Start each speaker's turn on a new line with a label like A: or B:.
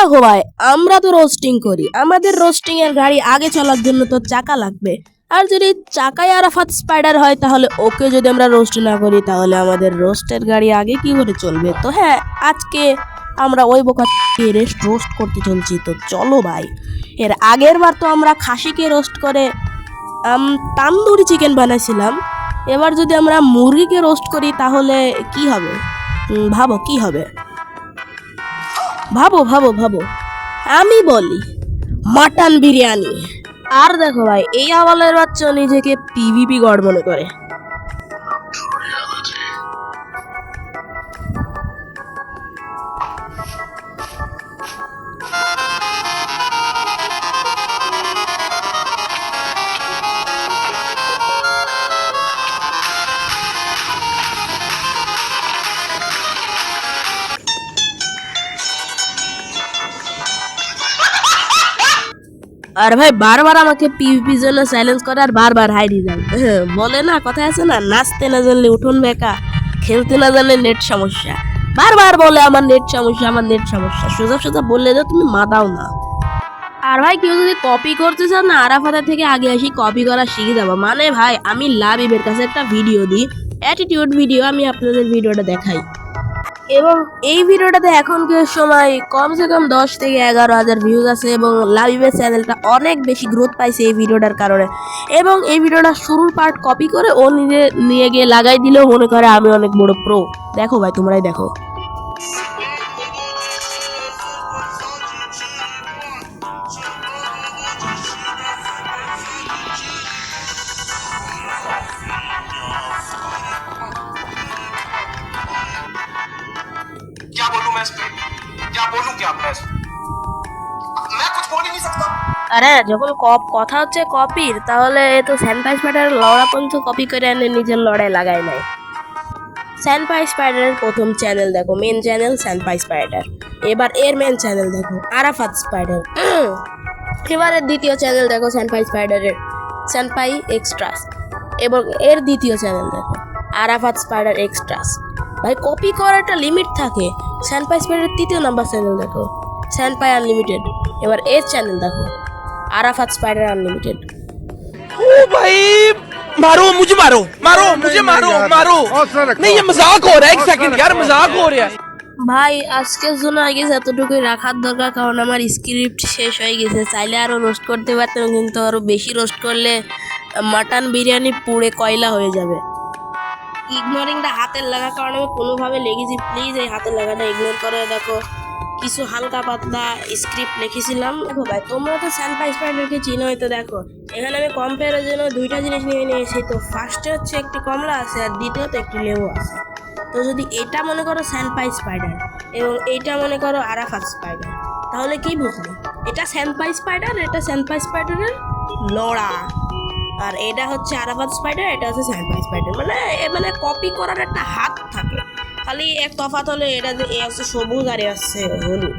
A: দেখো ভাই, আমরা তো রোস্টিং করি, আমাদের রোস্টিং এর গাড়ি আগে চলার জন্য তো চাকা লাগবে। আর যদি চাকায় আরাফাত স্পাইডার হয় তাহলে ওকে যদি আমরা রোস্ট না করি তাহলে আমাদের রোস্টের গাড়ি আগে কি করে চলবে। তো হ্যাঁ, আজকে আমরা ওই বোকাকে রোস্ট করতে চলছি। তো চলো ভাই, এর আগের বার তো আমরা খাসিকে রোস্ট করে তান্দুরি চিকেন বানাইছিলাম। এবার যদি আমরা মুরগিকে রোস্ট করি তাহলে কি হবে? ভাবো কি হবে, ভাবো ভাবো ভাবো। আমি বলি মাটন বিরিয়ানি। আর দেখো ভাই, এই আওয়ালের বাচ্চা নিজেকে পিভিপি গড মনে করে। আর ভাই বারবার আমাকে পিভিপি জন্য চ্যালেঞ্জ করে আর বারবার হাই রিজাল্ট বলে না, কথা আছে না, নাচতে না জানলে উঠোন বেকা, খেলতে না জানলে নেট সমস্যা। বারবার বলে আমার নেট সমস্যা, আমার নেট সমস্যা। সোজা সোজা বললে যে তুমি মাদাও না। আর ভাই কেউ যদি কপি করতে চান না, আরাফাতের থেকে আগে আসি কপি করা শিখে যাবো। মানে ভাই আমি লাবিবের কাছে একটা ভিডিও দিই, অ্যাটিটিউড ভিডিও, আমি আপনাদের ভিডিওটা দেখাই। এবং এই ভিডিওটাতে এখনকার সময় কমসে কম 10 থেকে 11,000 ভিউজ আছে এবং লাইভের চ্যানেলটা অনেক বেশি গ্রোথ পাইছে এই ভিডিওটার কারণে। এবং এই ভিডিওটা শুরুর পার্ট কপি করে ও নিজে নিয়ে গিয়ে লাগাই দিলেও মনে করে আমি অনেক বড় প্রো। দেখো ভাই, তোমরাই দেখো।
B: क्या बोलूं मैं इस पे, क्या बोलूं क्या मैं कुछ बोल ही नहीं सकता।
A: আরে যখন কথা হচ্ছে কপির, তাহলে এ তো স্যানপাই স্পাইডারের লড়া পর্যন্ত কপি করে এনে নিজের লড়াই লাগায় নাই। স্যানপাই স্পাইডারের প্রথম চ্যানেল দেখো, মেন চ্যানেল স্যানপাই স্পাইডার। এবার এর মেন চ্যানেল দেখো আরাফাত স্পাইডার। এবারের দ্বিতীয় চ্যানেল দেখো স্যানপাই স্পাইডারের স্যানপাই এক্সট্রাস। এবং এর দ্বিতীয় চ্যানেল দেখো আরাফাত স্পাইডার এক্সট্রাস। ভাই কপি করার একটা লিমিট থাকে। স্যানপাই স্পাইডারের তৃতীয় নাম্বার চ্যানেল দেখো স্যানপাই আনলিমিটেড। এবার এর চ্যানেল দেখো আরাফাত স্পাইডার আনলিমিটেড।
C: ओ भाई मारो मुझे, मारो मारो मुझे, मारो मारो। नहीं ये मजाक हो रहा है, एक सेकंड यार, मजाक हो रहा है।
A: ভাই আজকের জন্য আগে এতটুকুই রাখার দরকার, কারণ আমার স্ক্রিপ্ট শেষ হয়ে গেছে। চাইলে আরও রোস্ট করতে পারতাম, কিন্তু আরও বেশি রোস্ট করলে মাটন বিরিয়ানি পুড়ে কয়লা হয়ে যাবে। ইগনোরিংটা হাতের লাগা কারণে আমি কোনোভাবে লেগেছি, প্লিজ এই হাতের লাগাটা ইগনোর করে দেখো। কিছু হালকা পাতলা স্ক্রিপ্ট লিখেছিলাম। দেখো ভাই, তোমরা তো স্যানপাই স্পাইডারকে চিনো, হয়তো দেখো এখানে আমি কম্পেয়ারের জন্য দুইটা জিনিস নিয়ে নিয়েছি। তো ফার্স্টে হচ্ছে একটি কমলা আছে আর দ্বিতীয়ত একটি লেবু আছে। তো যদি এটা মনে করো স্যানপাই স্পাইডার এবং এইটা মনে করো আরাফাত স্পাইডার, তাহলে কি বুঝলে? এটা স্যানপাই স্পাইডার, এটা স্যানপাই স্পাইডারের লড়া, আর এটা হচ্ছে আরাফাত স্পাইডার, এটা হচ্ছে স্যানপাই স্পাইডার। মানে কপি করার একটা হাত থাকে, খালি এক তফাৎ হলে এটা যে এ হচ্ছে সবুজ আর এ হচ্ছে হলুদ।